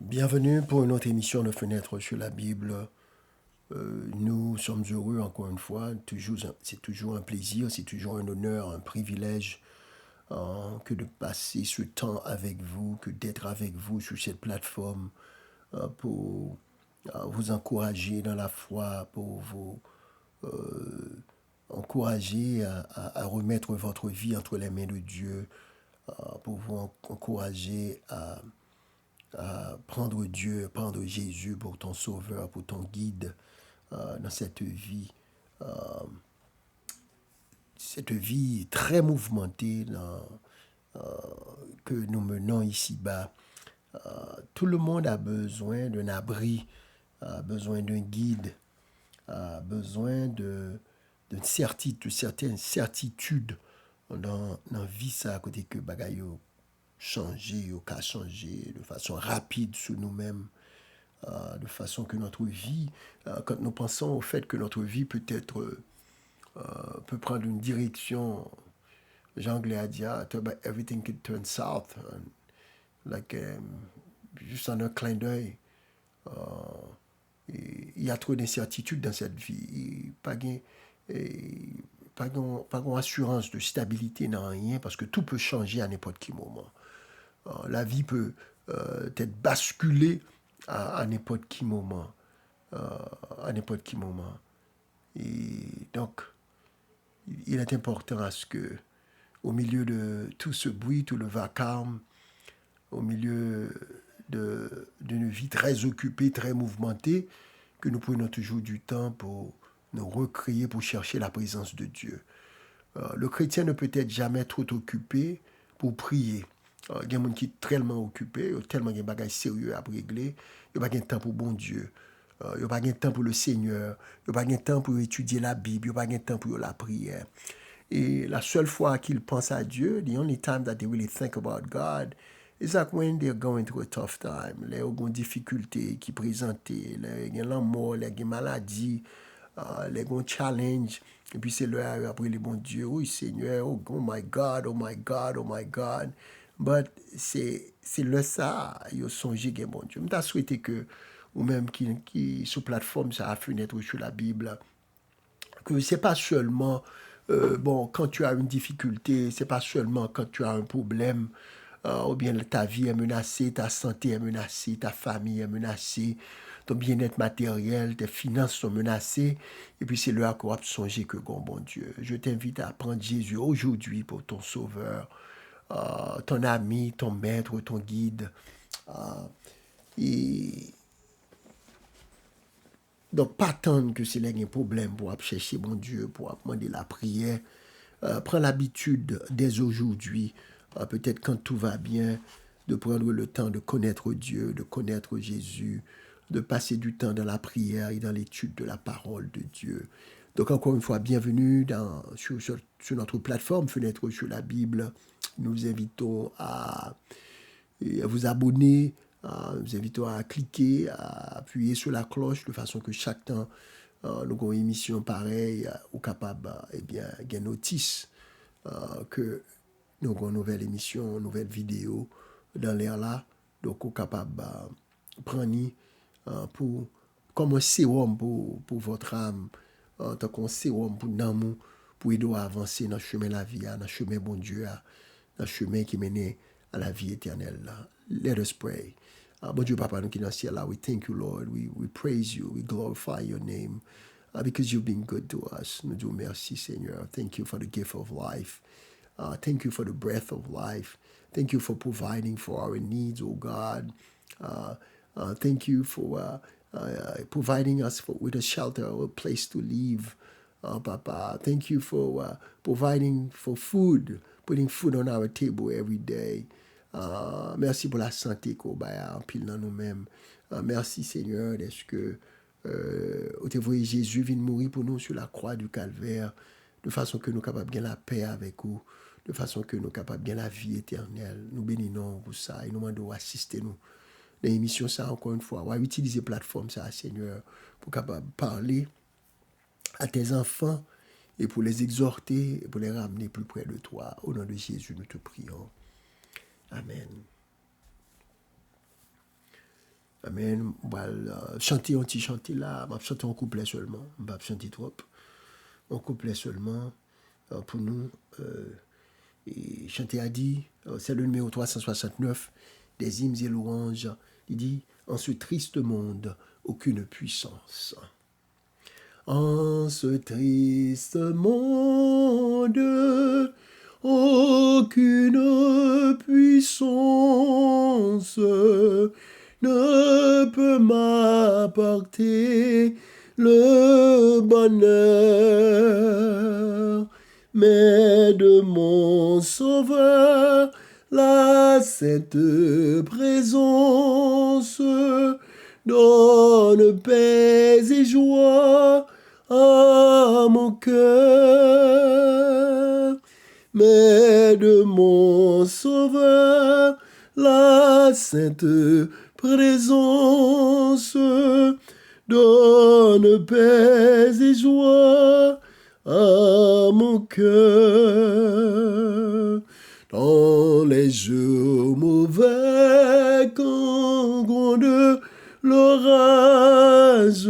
Bienvenue pour une autre émission de Fenêtre sur la Bible. Nous sommes heureux encore une fois. C'est toujours un plaisir, c'est toujours un honneur, un privilège que de passer ce temps avec vous, que d'être avec vous sur cette plateforme pour vous encourager dans la foi, pour vous encourager à remettre votre vie entre les mains de Dieu, pour vous encourager à prendre Dieu, prendre Jésus pour ton sauveur, pour ton guide dans cette vie très mouvementée que nous menons ici-bas. Tout le monde a besoin d'un abri, a besoin d'un guide, a besoin d'une certitude, certaines certitudes dans la vie ça à côté que bagaille changer, au cas changer de façon rapide sur nous-mêmes, de façon que notre vie, quand nous pensons au fait que notre vie peut prendre une direction, Jean Anglais a dit, everything could turn south, like, juste en un clin d'œil. Il y a trop d'incertitudes dans cette vie. Pas gain, pas assurance de stabilité dans rien parce que tout peut changer à n'importe quel moment. La vie peut être basculée à n'importe quel moment. À n'importe quel moment. Et donc, il est important à ce que, au milieu de tout ce bruit, tout le vacarme, au milieu d'une vie très occupée, très mouvementée, que nous prenions toujours du temps pour nous recréer, pour chercher la présence de Dieu. Le chrétien ne peut être jamais trop occupé pour prier. Il y a des gens qui sont tellement occupés, tellement de bagages sérieux à régler, il n'y a pas de temps pour bon Dieu. Il n'y a pas de temps pour le Seigneur. Il n'y a pas de temps pour étudier la Bible. Il n'y a pas de temps pour la prière. Et la seule fois qu'ils pensent à Dieu, the only time that they really think about God, is like when they're going through a tough time. Les ont des difficultés qui présentent, les ont la mort, les ont maladie, les ont challenge. Et puis c'est là après les bons Dieu, oui Seigneur, oh my God, oh my God, oh my God. But c'est le ça, ils ont songé que bon Dieu. Je souhaité que, ou même qui sur plateforme, ça a fenêtre sur la Bible, que c'est pas seulement bon quand tu as une difficulté, c'est pas seulement quand tu as un problème ou bien ta vie est menacée, ta santé est menacée, ta famille est menacée, ton bien-être matériel, tes finances sont menacées, et puis c'est là qu'on va songer que bon Dieu. Je t'invite à prendre Jésus aujourd'hui pour ton sauveur, ton ami, ton maître, ton guide. Et donc, pas attendre que c'est là un problème pour chercher mon Dieu, pour demander la prière. Prends l'habitude dès aujourd'hui, peut-être quand tout va bien, de prendre le temps de connaître Dieu, de connaître Jésus, de passer du temps dans la prière et dans l'étude de la parole de Dieu. Donc encore une fois, bienvenue sur notre plateforme Fenêtre sur la Bible. Nous vous invitons à vous abonner, nous vous invitons à cliquer, à appuyer sur la cloche de façon que chaque temps nous avons une émission pareille ou capable eh bien gain notice que nous avons une nouvelle émission, une nouvelle vidéo dans l'air là, donc on capable prendre pour comme un sérum pour votre âme, tant qu'on sérum pour nous pour aider à avancer dans le chemin de la vie, dans le chemin bon Dieu, dans le chemin qui mène à la vie éternelle. Let us pray. Bon Dieu, Papa, nous qui dans le ciel là, we thank you, Lord. We praise you. We glorify your name because you've been good to us. Nous disons merci, Seigneur. Thank you for the gift of life. Thank you for the breath of life. Thank you for providing for our needs, oh God. Thank you for providing us with a shelter or a place to live. Papa, thank you for providing for food, putting food on our table every day. Merci pour la santé qu'on a en pile dans nous-mêmes. Merci Seigneur, est-ce que au te voyez Jésus vient mourir pour nous sur la croix du calvaire, de façon que nous sommes capables de gagner la paix avec vous, de façon que nous sommes capables de gagner la vie éternelle. Nous bénissons pour ça et nous demandons d'assister nous. Dans l'émission, ça, encore une fois, on va utiliser la plateforme, ça, Seigneur, pour capable parler à tes enfants et pour les exhorter et pour les ramener plus près de toi. Au nom de Jésus, nous te prions. Amen. Amen. Chanter un petit chanter là, je chanter en couplet seulement. Je vais chanter trop. En couplet seulement. Pour nous, et chanter a dit, c'est le numéro 369 des hymnes et louanges. Il dit, en ce triste monde, aucune puissance. En ce triste monde, aucune puissance ne peut m'apporter le bonheur, mais de mon Sauveur, la sainte présence donne paix et joie à mon cœur. Mais de mon Sauveur, la sainte présence donne paix et joie à mon cœur. Dans les jours mauvais, quand gronde l'orage,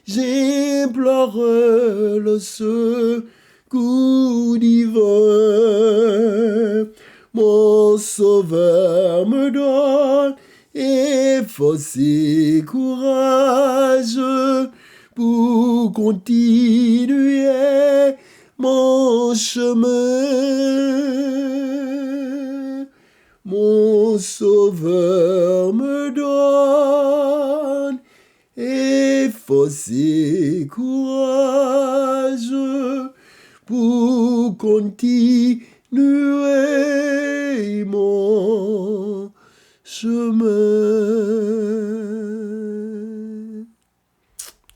j'implore le secours divin. Mon Sauveur me donne et force et courage pour continuer mon chemin. Mon Sauveur me donne et force et courage pour continuer mon chemin.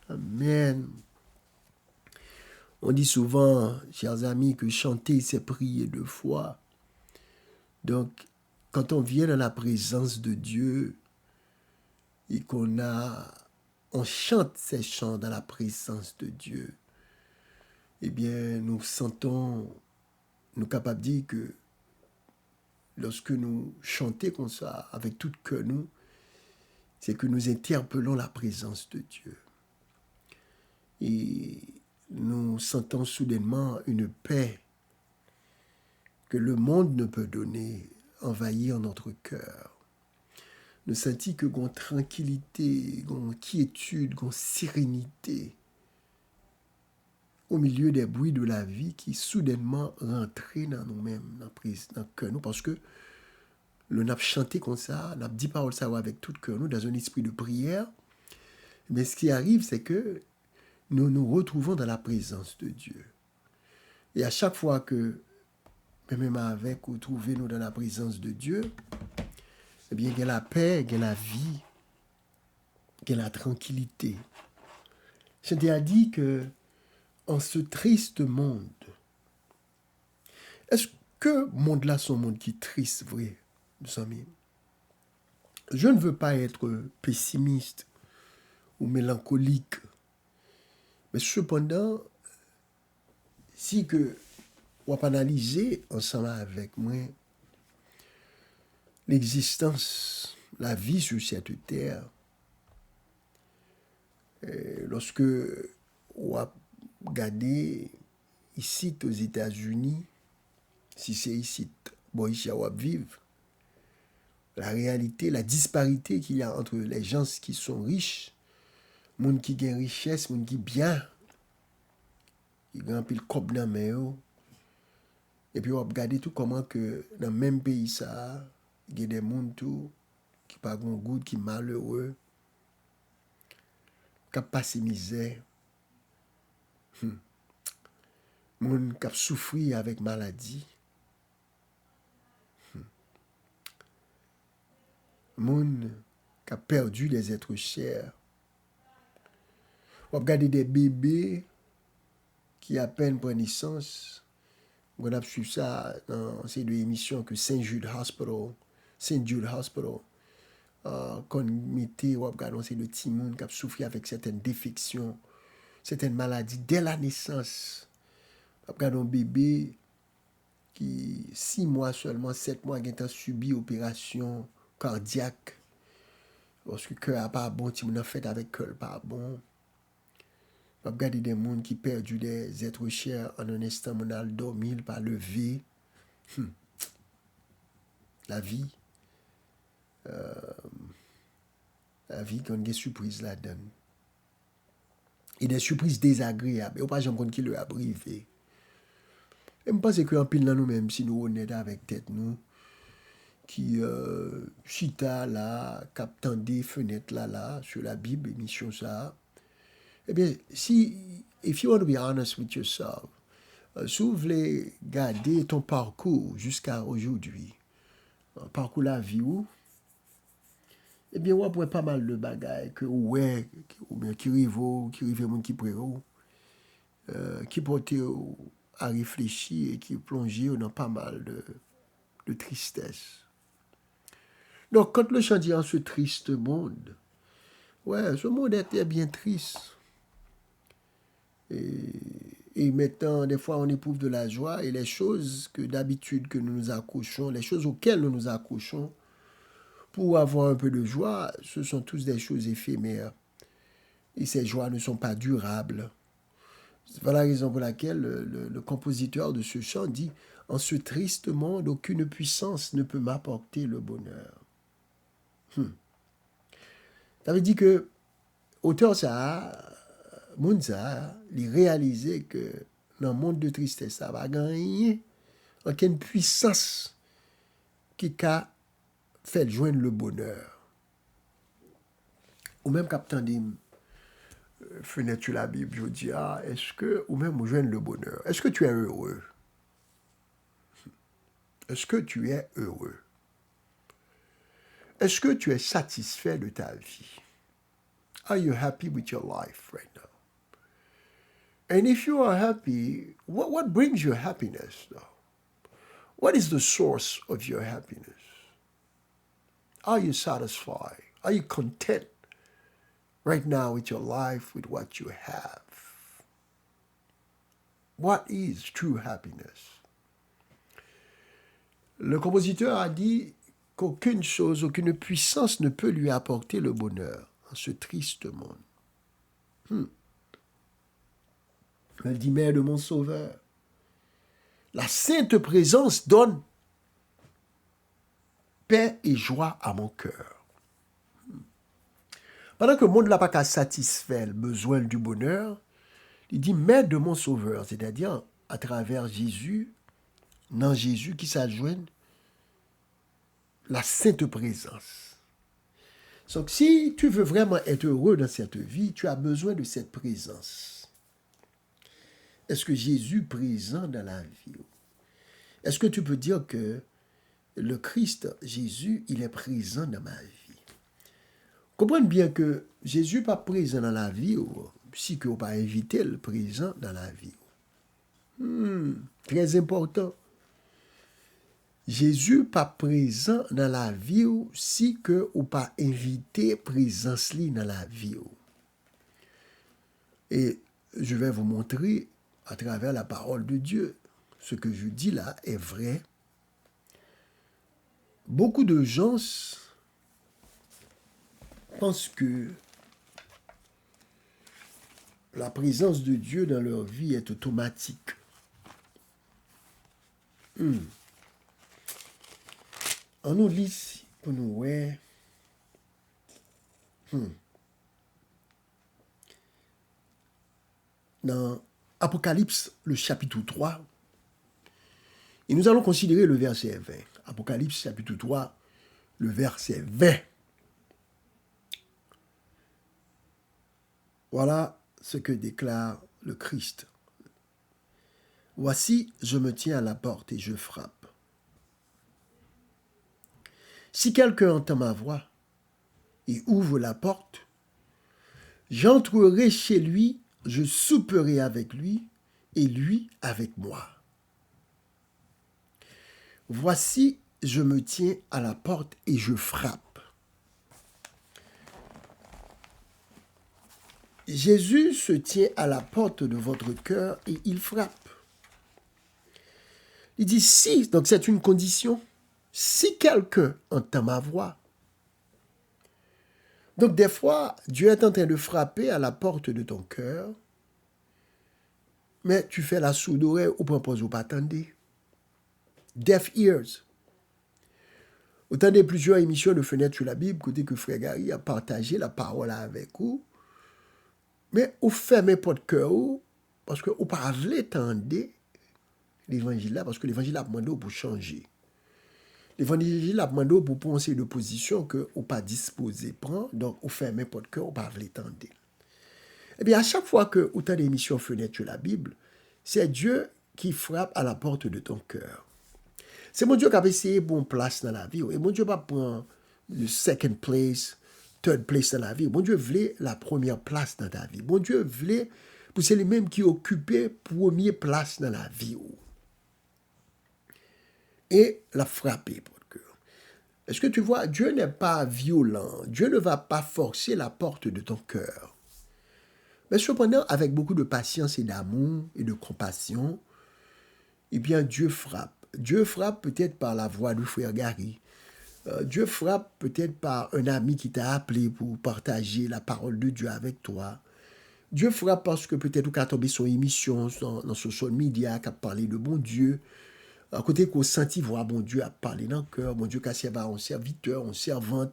Amen. On dit souvent, chers amis, que chanter, c'est prier de foi. Donc, quand on vient dans la présence de Dieu et on chante ces chants dans la présence de Dieu, eh bien, nous capables de dire que lorsque nous chantons comme ça, avec tout cœur nous, c'est que nous interpellons la présence de Dieu. Et nous sentons soudainement une paix que le monde ne peut donner, envahir notre cœur. Nous sentons que une tranquillité, une quiétude, une sérénité au milieu des bruits de la vie qui soudainement rentrent dans nous-mêmes, dans le cœur nous, parce que nous avons chanté comme ça, nous avons dit paroles ça avec tout le cœur nous, dans un esprit de prière. Mais ce qui arrive, c'est que nous nous retrouvons dans la présence de Dieu. Et à chaque fois que, même avec, vous trouvez-nous dans la présence de Dieu, eh bien, il y a la paix, il y a la vie, il y a la tranquillité. Je t'ai dit que, en ce triste monde, est-ce que ce monde-là, c'est un monde qui est triste, vrai, mes amis? Je ne veux pas être pessimiste ou mélancolique, mais cependant, si que on va analyser ensemble avec moi l'existence, la vie sur cette terre, lorsque on va regarder ici aux États-Unis, si c'est ici, bon, ici on va vivre, la réalité, la disparité qu'il y a entre les gens qui sont riches, les gens qui ont richesse, les gens qui bien, qui ont un peu le cob dans la main, et puis on va regarder tout comment que dans le même pays ça, il y a des gens tout qui pas bon goût, qui malheureux, qui passent misère, des gens qui souffrent avec maladie, des gens qui ont perdu des êtres chers. On va regarder des bébés qui à peine prennent naissance. On a suivi ça dans ces deux émissions que St. Jude Hospital, qu'on mettait, on regarde ces deux petits monde qui ont souffert avec certaines défections, certaines maladies dès la naissance. On regarde un bébé qui, 6 mois seulement, 7 mois, qui a subi opération cardiaque. Parce que le cœur n'est pas bon, si on a fait avec cœur pas bon. On regarde des gens qui perdu des êtres chers en un instant, on a dormi, pas levé. La vie, quand il y a des surprises là-dedans. Et des surprises désagréables. Et on ne pas jamais qui le a privé. Et je pense qu'en pile dans nous-mêmes, si nous honnêtes avec tête nous, qui chita là, captant des fenêtres là, sur la Bible, émission ça. Eh bien, if you want to be honest with yourself, si vous voulez garder ton parcours jusqu'à aujourd'hui, parcours la vie ou, eh bien, on a pas mal de bagailles que ouais, ou bien qui rive moun qui préau, qui porte à réfléchir et qui plonge dans pas mal de tristesse. Donc, quand le chant dit en ce triste monde, ouais, ce monde était bien triste. Et maintenant, des fois, on éprouve de la joie et les choses que d'habitude que nous nous accrochons, les choses auxquelles nous nous accrochons, pour avoir un peu de joie, ce sont tous des choses éphémères. Et ces joies ne sont pas durables. C'est la raison pour laquelle le compositeur de ce chant dit « En ce triste monde, aucune puissance ne peut m'apporter le bonheur. » Ça veut dire que auteur ça, moun ça, il réalisait que dans le monde de tristesse, ça va gagner aucune puissance qui a fait joindre le bonheur. Ou même captain dit, fenêtre la Bible, je dis, est-ce que, ou même joindre le bonheur, est-ce que tu es heureux? Est-ce que tu es heureux? Est-ce que tu es satisfait de ta vie? Are you happy with your life right now? And if you are happy, what brings you happiness though? What is the source of your happiness? Are you satisfied? Are you content right now with your life, with what you have? What is true happiness? Le compositeur a dit qu'aucune chose, aucune puissance ne peut lui apporter le bonheur en ce triste monde. Elle dit, Mère de mon Sauveur, la sainte présence donne paix et joie à mon cœur. Pendant que le monde n'a pas qu'à satisfaire le besoin du bonheur, il dit, Mère de mon Sauveur, c'est-à-dire à travers Jésus, dans Jésus qui s'adjoigne la sainte présence. Donc si tu veux vraiment être heureux dans cette vie, tu as besoin de cette présence. Est-ce que Jésus est présent dans la vie? Est-ce que tu peux dire que le Christ, Jésus, il est présent dans ma vie? Comprenez bien que Jésus n'est pas présent dans la vie, si que vous pas invité le présent dans la vie. Très important. Jésus n'est pas présent dans la vie si que vous pas invité présence dans la vie. Et je vais vous montrer à travers la parole de Dieu. Ce que je dis là est vrai. Beaucoup de gens pensent que la présence de Dieu dans leur vie est automatique. On nous lit pour nous, ouais. Dans Apocalypse, le chapitre 3, et nous allons considérer le verset 20. Apocalypse, chapitre 3, le verset 20. Voilà ce que déclare le Christ. Voici, je me tiens à la porte et je frappe. Si quelqu'un entend ma voix et ouvre la porte, j'entrerai chez lui, je souperai avec lui et lui avec moi. Voici, je me tiens à la porte et je frappe. Jésus se tient à la porte de votre cœur et il frappe. Il dit si, donc c'est une condition, si quelqu'un entend ma voix, Donc des fois, Dieu est en train de frapper à la porte de ton cœur, mais tu fais la sourde oreille ou propose ou pas attendre. Deaf ears. Autant de plusieurs émissions de Fenêtre sur la Bible, côté que Frère Gary a partagé la parole avec vous, mais vous fermez pas de cœur, parce que vous parlez attendre l'évangile là, parce que l'évangile a demandé pour changer. L'évangile a demandé pour penser de position que vous pas disposé prendre, donc vous fermez pas de cœur, vous parlez attendre. Eh bien, à chaque fois que vous avez des émissions Fenêtre sur la Bible, c'est Dieu qui frappe à la porte de ton cœur. C'est mon Dieu qui a essayé bon place dans la vie. Et mon Dieu va prendre le second place, third place dans la vie. Mon Dieu voulait la première place dans ta vie. Mon Dieu voulait, pour c'est lui-même qui occupait première place dans la vie. Et la frapper pour le cœur. Est-ce que tu vois, Dieu n'est pas violent. Dieu ne va pas forcer la porte de ton cœur. Mais cependant, avec beaucoup de patience et d'amour et de compassion, eh bien, Dieu frappe. Dieu frappe peut-être par la voix du frère Gary. Dieu frappe peut-être par un ami qui t'a appelé pour partager la parole de Dieu avec toi. Dieu frappe parce que peut-être tu as tombé sur une émission dans social media qui a parlé de bon Dieu. À côté qu'on sentit voir bon Dieu a parlé dans le cœur, bon Dieu qui a servi un serviteur, une servante,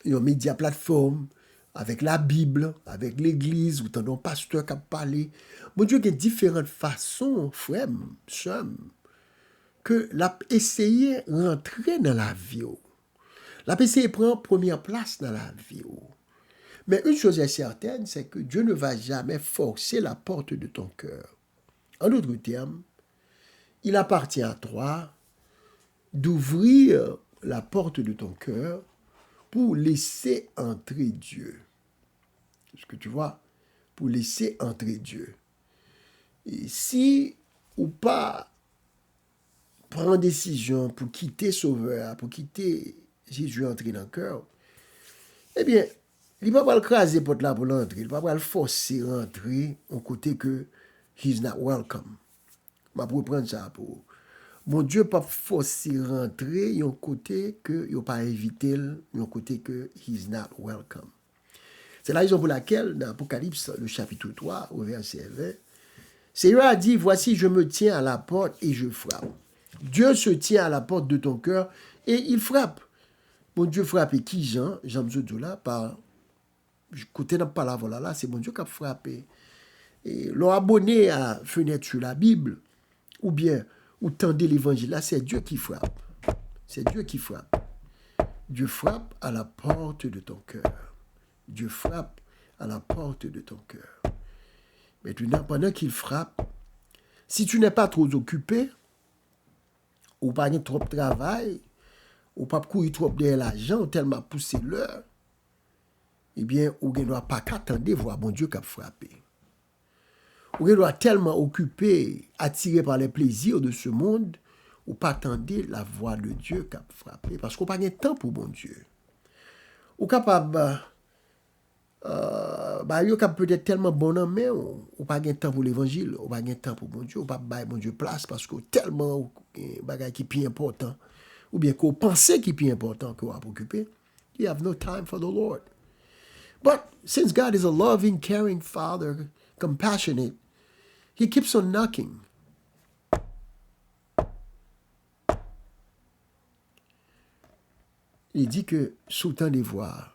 une média plateforme, avec la Bible, avec l'Église, ou t'en as un pasteur qui a parlé. Bon Dieu, il y a différentes façons, frère, sœur, que l'a essayé rentrer dans la vie. L'a essayé prendre première place dans la vie. Mais une chose est certaine, c'est que Dieu ne va jamais forcer la porte de ton cœur. En d'autres termes, il appartient à toi d'ouvrir la porte de ton cœur pour laisser entrer Dieu. Ce que tu vois, pour laisser entrer Dieu. Et si ou pas prendre décision pour quitter Sauveur, pour quitter Jésus entrer dans le cœur, eh bien, il ne va pas le craser pour là pour l'entrer, il ne va pas le forcer à rentrer au côté que he's not welcome. Je vais prendre ça pour. Mon Dieu pas forcer rentrer, il y a un côté que il pas invité, il y a un côté que he's not welcome. C'est la raison pour laquelle, dans Apocalypse, le chapitre 3, au verset 20, Seigneur a dit, voici, je me tiens à la porte et je frappe. Dieu se tient à la porte de ton cœur et il frappe. Mon Dieu frappe et qui, Jean Mzodoula, par côté n'a pas la voilà là, c'est mon Dieu qui a frappé. Et leur abonné à Fenêtre sur la Bible, ou bien, ou tendez l'évangile là, c'est Dieu qui frappe. C'est Dieu qui frappe. Dieu frappe à la porte de ton cœur. Dieu frappe à la porte de ton cœur. Maintenant, pendant qu'il frappe, si tu n'es pas trop occupé, ou pas trop de travail, ou pas courir trop derrière l'argent, ou tellement pousser l'heure, eh bien, ou ne doit pas qu'attendre voir bon Dieu qui a frappé. Ou ne doit tellement occupé, attiré par les plaisirs de ce monde, ou pas attendre la voix de Dieu qui a frappé. Parce qu'on n'a pas de temps pour bon Dieu. Ou capable... yo kap peut-être tellement bon en main ou pas gain temps pour l'évangile ou pas gain temps pour bon Dieu ou pas bail bon Dieu place parce que tellement bagay qui plus important ou bien qu'on pensait qui plus important que va occuper, you have no time for the Lord. But since God is a loving, caring Father, compassionate, he keeps on knocking. Il dit que sous temps des voix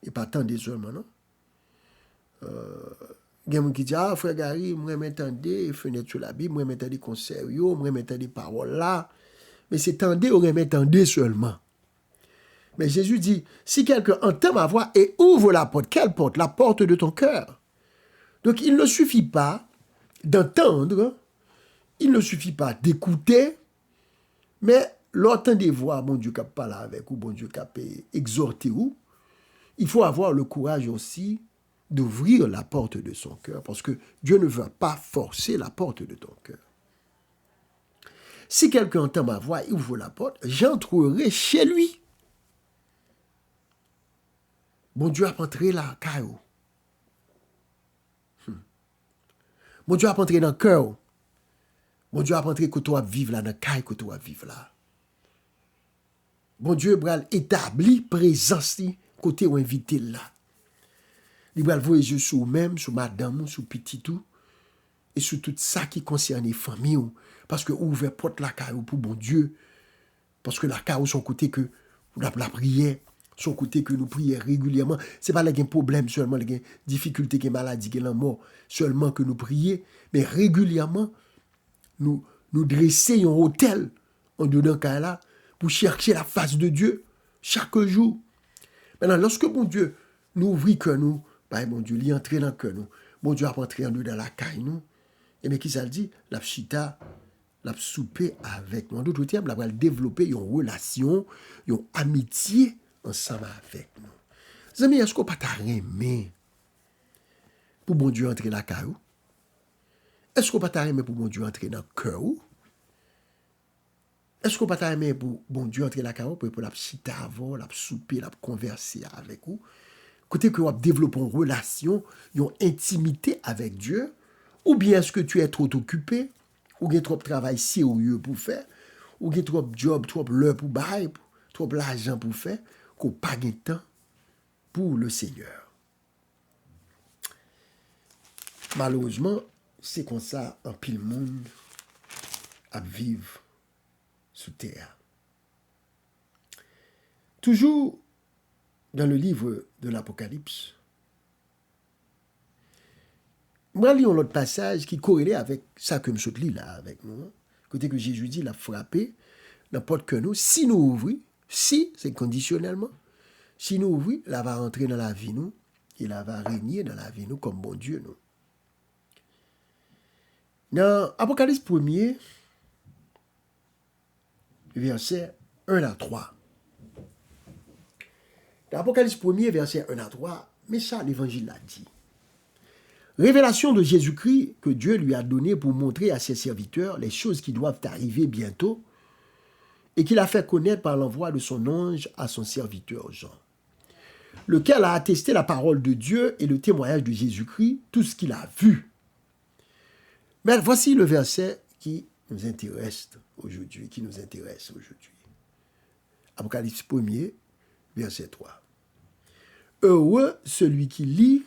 et pas tant des hommes, non? Il y a des gens qui disent, frère Gary, moi m'entendez, Fenêtre sur la Bible, moi m'entendez conseils, moi m'entendez paroles là. Mais c'est tendez ou m'entendez seulement. Mais Jésus dit, si quelqu'un entend ma voix et ouvre la porte, quelle porte? La porte de ton cœur. Donc il ne suffit pas d'entendre, il ne suffit pas d'écouter, mais l'entendez voix, mon Dieu qui parle avec ou bon Dieu qui exhorter ou, il faut avoir le courage aussi d'ouvrir la porte de son cœur, parce que Dieu ne veut pas forcer la porte de ton cœur. Si quelqu'un entend ma voix et ouvre la porte, j'entrerai chez lui. Mon Dieu a entré là, caillou. Mon Dieu a entré dans le cœur. Mon Dieu a entré que toi vivre là, dans le caillou que toi vivre là. Bon Dieu bral établi présence li, côté ou invité là. Il bral voyer yeux sur vous-même, sur madame, sur petit tout, et sur tout ça qui concerne les familles. Parce que ouvert porte la caille pour bon Dieu. Parce que la caille son côté que la prière, son côté que nous prions régulièrement. C'est pas un problème seulement, les difficultés, les maladies, la mort, seulement que nous prions, mais régulièrement, nous dresser un hôtel en dedans là pour chercher la face de Dieu chaque jour. Maintenant, lorsque bon Dieu nous ouvre que nous, bah, bon Dieu, il entre dans le cœur nous, bon Dieu a entré en nous dans la caille nous, et bien qui ça le dit? La chita, la souper avec nous. En d'autres termes, la va développer une relation, une amitié ensemble avec nous. Les amis, est-ce qu'on pas t'aimer pour bon Dieu entrer dans la caille? Est-ce qu'on pas t'aimer pour bon Dieu entrer dans le cœur? Est-ce qu'on pas aimer pour bon Dieu entrer la caille pour la chita avant, la souper, la converser avec vous? Côté que vous développez une relation, une intimité avec Dieu, ou bien est-ce que tu es trop occupé, ou bien trop de travail sérieux pour faire, ou bien trop de job, trop l'heure pour bailler, trop l'argent pour faire, qu'on pas de temps pour le Seigneur. Malheureusement, c'est comme ça un pile monde à vivre sous terre. Toujours dans le livre de l'Apocalypse, moi, je lis un autre passage qui corrélait avec ça que je lis là avec nous. Côté que Jésus dit, il a frappé n'importe que nous. Si nous ouvrons, si, c'est conditionnellement, si nous ouvrons, il va rentrer dans la vie nous, il va régner dans la vie nous comme bon Dieu nous. Dans Apocalypse 1er, verset 1 à 3. Dans Apocalypse 1er, verset 1 à 3, mais ça, l'évangile l'a dit. Révélation de Jésus-Christ que Dieu lui a donné pour montrer à ses serviteurs les choses qui doivent arriver bientôt et qu'il a fait connaître par l'envoi de son ange à son serviteur Jean, lequel a attesté la parole de Dieu et le témoignage de Jésus-Christ, tout ce qu'il a vu. Mais voici le verset qui nous intéresse aujourd'hui, Apocalypse 1er, verset 3. Heureux celui qui lit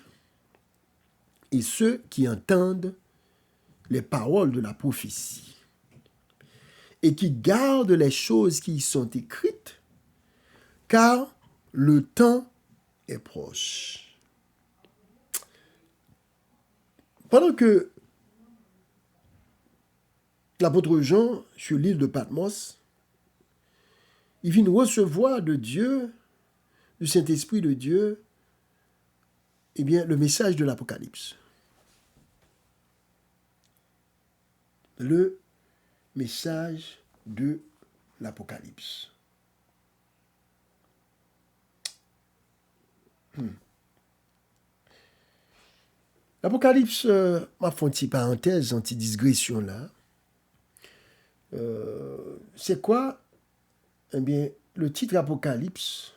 et ceux qui entendent les paroles de la prophétie et qui gardent les choses qui y sont écrites, car le temps est proche. Pendant que l'apôtre Jean, sur l'île de Patmos, il vient recevoir de Dieu, du Saint-Esprit de Dieu, eh bien, le message de l'Apocalypse. Le message de l'Apocalypse. L'Apocalypse, ma fait une petite parenthèse, une petite digression là. C'est quoi? Eh bien, le titre Apocalypse,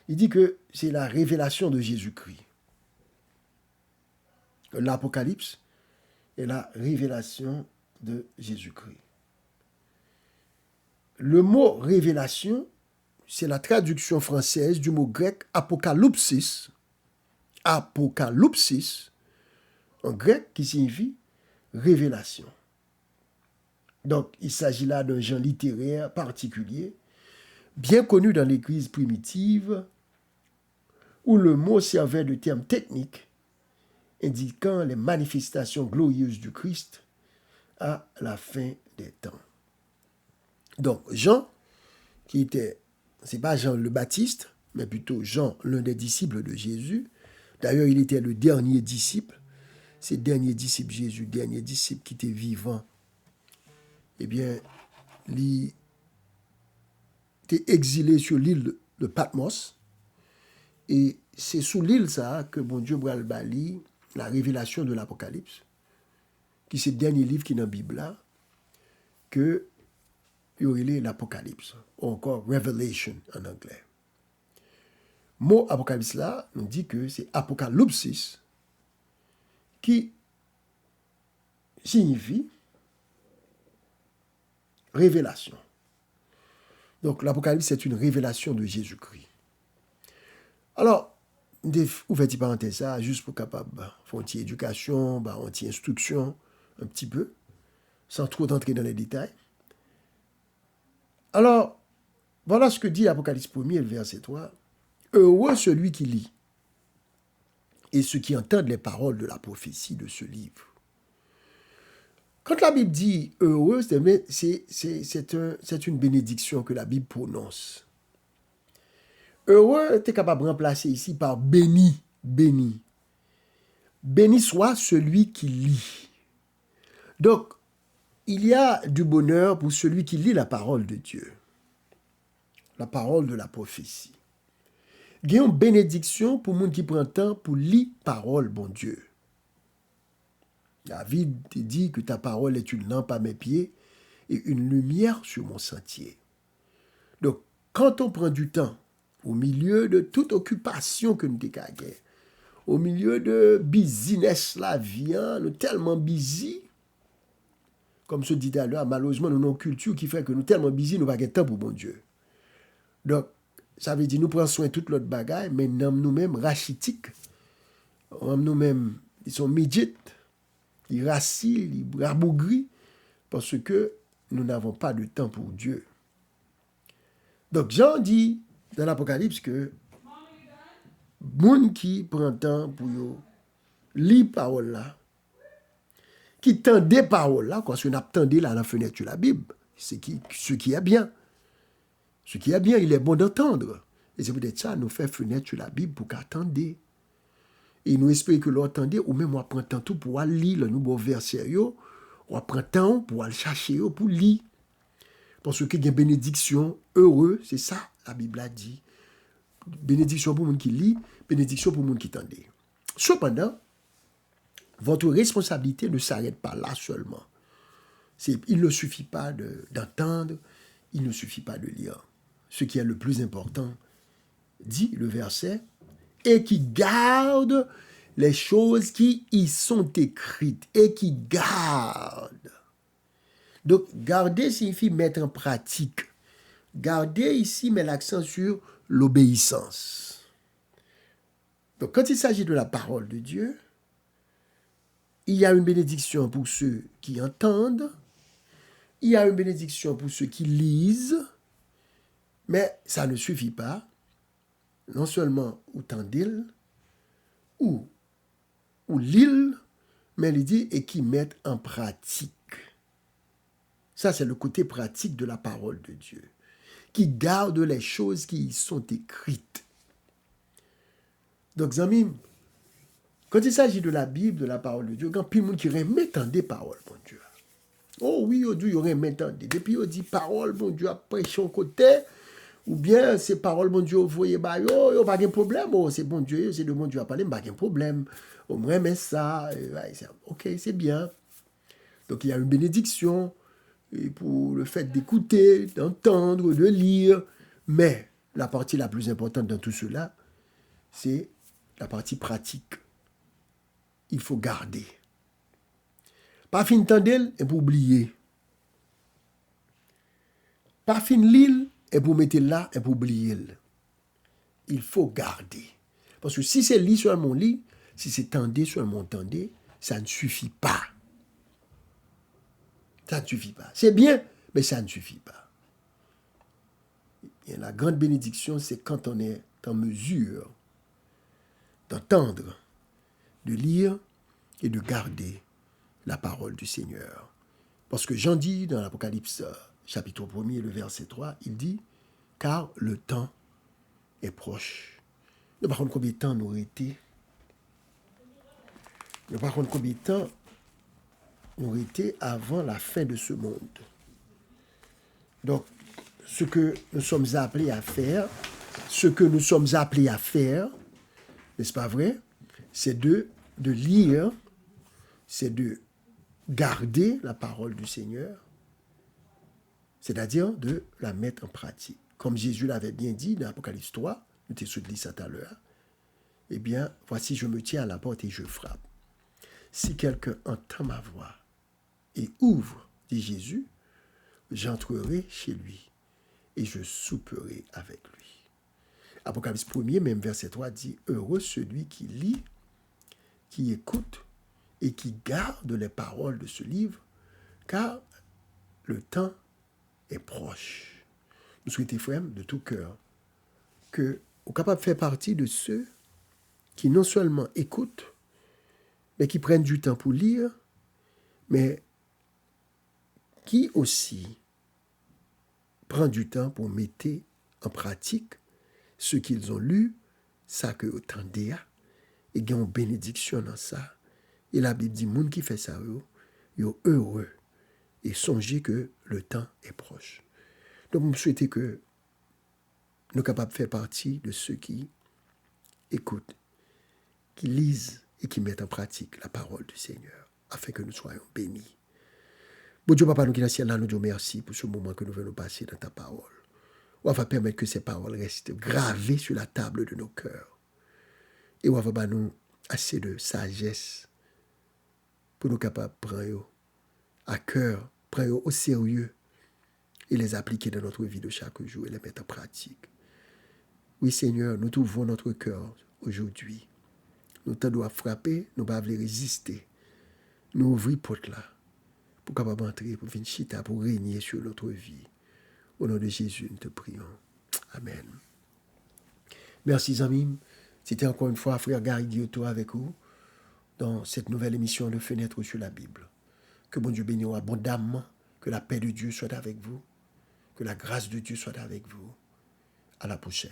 il dit que c'est la révélation de Jésus-Christ. L'Apocalypse est la révélation de Jésus-Christ. Le mot révélation, c'est la traduction française du mot grec apokalypsis. Apokalypsis, en grec, qui signifie révélation. Donc, il s'agit là d'un genre littéraire particulier, bien connu dans l'Église primitive, où le mot servait de terme technique indiquant les manifestations glorieuses du Christ à la fin des temps. Donc, Jean, qui était, c'est pas Jean le Baptiste, mais plutôt Jean, l'un des disciples de Jésus. D'ailleurs, il était le dernier disciple. C'est le dernier disciple Jésus, dernier disciple qui était vivant. Eh bien, il était exilé sur l'île de Patmos. Et c'est sous l'île ça que bon Dieu bral bali la révélation de l'Apocalypse, qui c'est le dernier livre qui est dans la Bible là, que il y a l'Apocalypse, ou encore Revelation en anglais. Mot Apocalypse là, on dit que c'est apocalypsis, qui signifie révélation. Donc l'Apocalypse, c'est une révélation de Jésus-Christ. Alors, ouverture parenthèse ça, juste pour capable faire une petite éducation, une petite instruction, un petit peu, sans trop entrer dans les détails. Alors, voilà ce que dit l'Apocalypse 1er, le verset 3. Heureux celui qui lit et ceux qui entendent les paroles de la prophétie de ce livre. Quand la Bible dit heureux, c'est une bénédiction que la Bible prononce. Heureux, tu es capable de remplacer ici par béni, béni. Béni soit celui qui lit. Donc, il y a du bonheur pour celui qui lit la parole de Dieu, la parole de la prophétie. Il y a une bénédiction pour monde qui prend temps pour lire parole, bon Dieu. David te dit que ta parole est une lampe à mes pieds et une lumière sur mon sentier. Donc, quand on prend du temps, au milieu de toute occupation que nous dégageons, au milieu de business la vie, nous sommes tellement busy, comme je dis tout à l'heure, malheureusement, nous avons une culture qui fait que nous sommes tellement busy, nous n'avons pas de temps pour bon Dieu. Donc, ça veut dire nous prenons soin de toute l'autre bagaille, mais nous-mêmes rachitiques, nous-mêmes, ils sont midgets, ils racines, ils rabougris, parce que nous n'avons pas de temps pour Dieu. Donc, Jean dit dans l'Apocalypse que moun qui prend temps pour lire parole là, qui tend des paroles là, quand on attendait là à la fenêtre de la Bible, ce qui est bien. Ce qui est bien, il est bon d'entendre. Et c'est peut-être ça, nous fait fenêtre sur la Bible pour qu'attendre. Et nous espérons que l'entendez, ou même on prend temps tout pour aller lire le nouveau verset, on prend temps pour aller chercher, pour lire. Parce qu'il y a une bénédiction, heureux, c'est ça, la Bible a dit. Bénédiction pour les gens qui lit, bénédiction pour les gens qui entendent. Cependant, votre responsabilité ne s'arrête pas là seulement. Il ne suffit pas d'entendre, il ne suffit pas de lire. Ce qui est le plus important, dit le verset, et qui garde les choses qui y sont écrites, et qui garde. Donc, garder signifie mettre en pratique. Garder ici met l'accent sur l'obéissance. Donc, quand il s'agit de la parole de Dieu, il y a une bénédiction pour ceux qui entendent, il y a une bénédiction pour ceux qui lisent, mais ça ne suffit pas. Non seulement entendre ou lire, mais il dit et qui mettent en pratique. Ça, c'est le côté pratique de la parole de Dieu, qui garde les choses qui y sont écrites. Donc, amis, quand il s'agit de la Bible, de la parole de Dieu, quand plus de monde qui remet des paroles, bon Dieu. Oh oui, il y aurait maintenant. Depuis, on dit parole, bon Dieu, après son côté, ou bien ces paroles, bon Dieu, vous voyez, bah, yo, pas de problème, oh, c'est bon Dieu, c'est de bon Dieu à parler, pas de problème. Au moins, mais ça, ok, c'est bien. Donc, il y a une bénédiction pour le fait d'écouter, d'entendre, de lire. Mais la partie la plus importante dans tout cela, c'est la partie pratique. Il faut garder. Pas fin tendel et pour oublier. Pas fin l'île et pour mettre là et pour oublier. Il faut garder. Parce que si c'est lit seulement lit, si c'est tendé seulement tendé, ça ne suffit pas. Ça ne suffit pas. C'est bien, mais ça ne suffit pas. Et la grande bénédiction, c'est quand on est en mesure d'entendre, de lire et de garder la parole du Seigneur. Parce que Jean dit dans l'Apocalypse chapitre 1er, le verset 3, il dit « Car le temps est proche ». Par contre, combien de temps nous été? Par contre, combien de temps nous été avant la fin de ce monde? Donc, ce que nous sommes appelés à faire, n'est-ce pas vrai? C'est de lire, c'est de garder la parole du Seigneur, c'est-à-dire de la mettre en pratique. Comme Jésus l'avait bien dit dans l'Apocalypse 3, nous t'ai dit ça tout à l'heure, eh bien, voici, je me tiens à la porte et je frappe. Si quelqu'un entend ma voix et ouvre, dit Jésus, j'entrerai chez lui et je souperai avec lui. Apocalypse 1er, même verset 3, dit « Heureux celui qui lit, qui écoute et qui garde les paroles de ce livre, car le temps est proche. » Nous souhaitons, frères, de tout cœur, que nous sommes capables de faire partie de ceux qui non seulement écoutent, mais qui prennent du temps pour lire, mais qui aussi prennent du temps pour mettre en pratique ce qu'ils ont lu, ça que autant d'ea, et qu'il y a une bénédiction dans ça. Et la Bible dit, moun qui fait ça, yo heureux, et songez que le temps est proche. Donc, je souhaite que nous sommes capables de faire partie de ceux qui écoutent, qui lisent et qui mettent en pratique la parole du Seigneur, afin que nous soyons bénis. Bon Dieu, Papa, nous qui dans le ciel, nous disons merci pour ce moment que nous venons passer dans ta parole. On va permettre que ces paroles restent gravées sur la table de nos cœurs. Et on va nous assez de sagesse pour nous capables de prendre à cœur, prendre au sérieux et les appliquer dans notre vie de chaque jour et les mettre en pratique. Oui, Seigneur, nous trouvons notre cœur aujourd'hui. Nous t'en doit frapper, nous ne pouvons pas résister. Nous ouvrons porte là pour capable entrer, pour venir chita, pour régner sur notre vie. Au nom de Jésus, nous te prions. Amen. Merci, amis. C'était encore une fois frère Gary Dioto avec vous dans cette nouvelle émission de Fenêtre sur la Bible. Que bon Dieu bénisse abondamment, que la paix de Dieu soit avec vous, que la grâce de Dieu soit avec vous. À la prochaine.